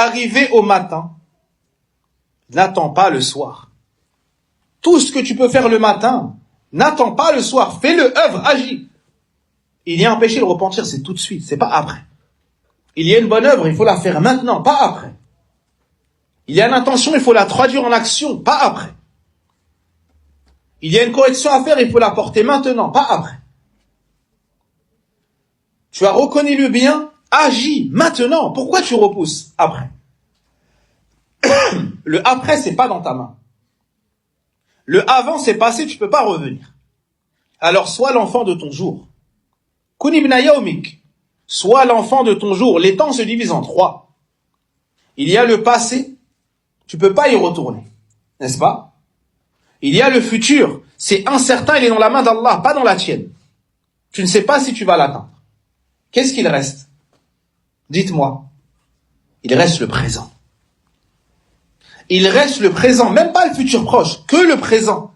arrivé au matin, n'attends pas le soir. Tout ce que tu peux faire le matin, n'attends pas le soir. Fais-le, œuvre, agis. Il y a un péché, le repentir, c'est tout de suite, c'est pas après. Il y a une bonne œuvre, il faut la faire maintenant, pas après. Il y a une intention, il faut la traduire en action, pas après. Il y a une correction à faire, il faut la porter maintenant, pas après. Tu as reconnu le bien, agis maintenant. Pourquoi tu repousses après? Le après, c'est pas dans ta main. Le avant, c'est passé, tu peux pas revenir. Alors, sois l'enfant de ton jour. Kun ibn yaumik. Sois l'enfant de ton jour. Les temps se divisent en 3. Il y a le passé, tu peux pas y retourner. N'est-ce pas? Il y a le futur, c'est incertain, il est dans la main d'Allah, pas dans la tienne. Tu ne sais pas si tu vas l'atteindre. Qu'est-ce qu'il reste? Dites-moi. Il reste le présent. Il reste le présent, même pas le futur proche, que le présent.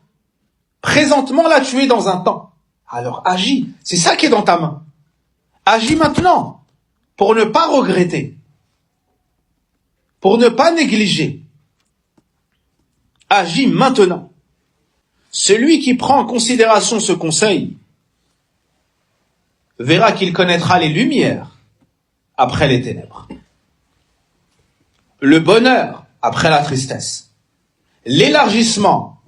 Présentement, là, tu es dans un temps. Alors agis, c'est ça qui est dans ta main. Agis maintenant, pour ne pas regretter, pour ne pas négliger. Agis maintenant. Celui qui prend en considération ce conseil verra qu'il connaîtra les lumières après les ténèbres, le bonheur après la tristesse, l'élargissement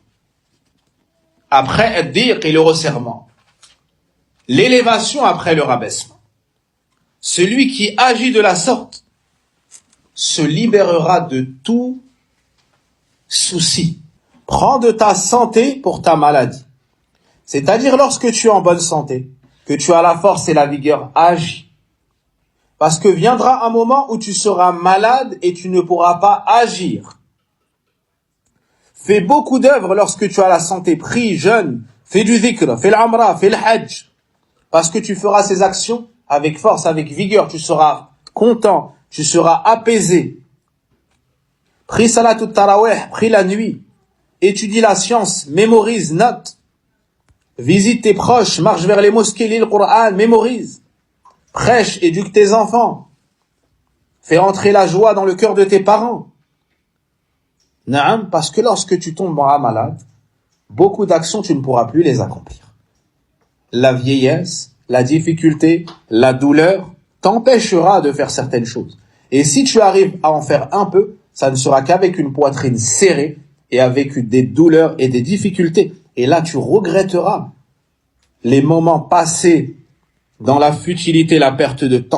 après ad-diq et le resserrement, l'élévation après le rabaissement. Celui qui agit de la sorte se libérera de tout souci. Prends de ta santé pour ta maladie. C'est-à-dire lorsque tu es en bonne santé, que tu as la force et la vigueur, agis. Parce que viendra un moment où tu seras malade et tu ne pourras pas agir. Fais beaucoup d'œuvres lorsque tu as la santé. Prie, jeûne, fais du dhikr, fais l'amra, fais le hajj. Parce que tu feras ces actions avec force, avec vigueur. Tu seras content, tu seras apaisé. Prie salatut tarawih, prie la nuit. Étudie la science, mémorise, note. Visite tes proches, marche vers les mosquées, lis le Coran, mémorise. Prêche, éduque tes enfants. Fais entrer la joie dans le cœur de tes parents. Naam, parce que lorsque tu tomberas malade, beaucoup d'actions tu ne pourras plus les accomplir. La vieillesse, la difficulté, la douleur t'empêchera de faire certaines choses. Et si tu arrives à en faire un peu, ça ne sera qu'avec une poitrine serrée et avec des douleurs et des difficultés. Et là, tu regretteras les moments passés dans la futilité, la perte de temps.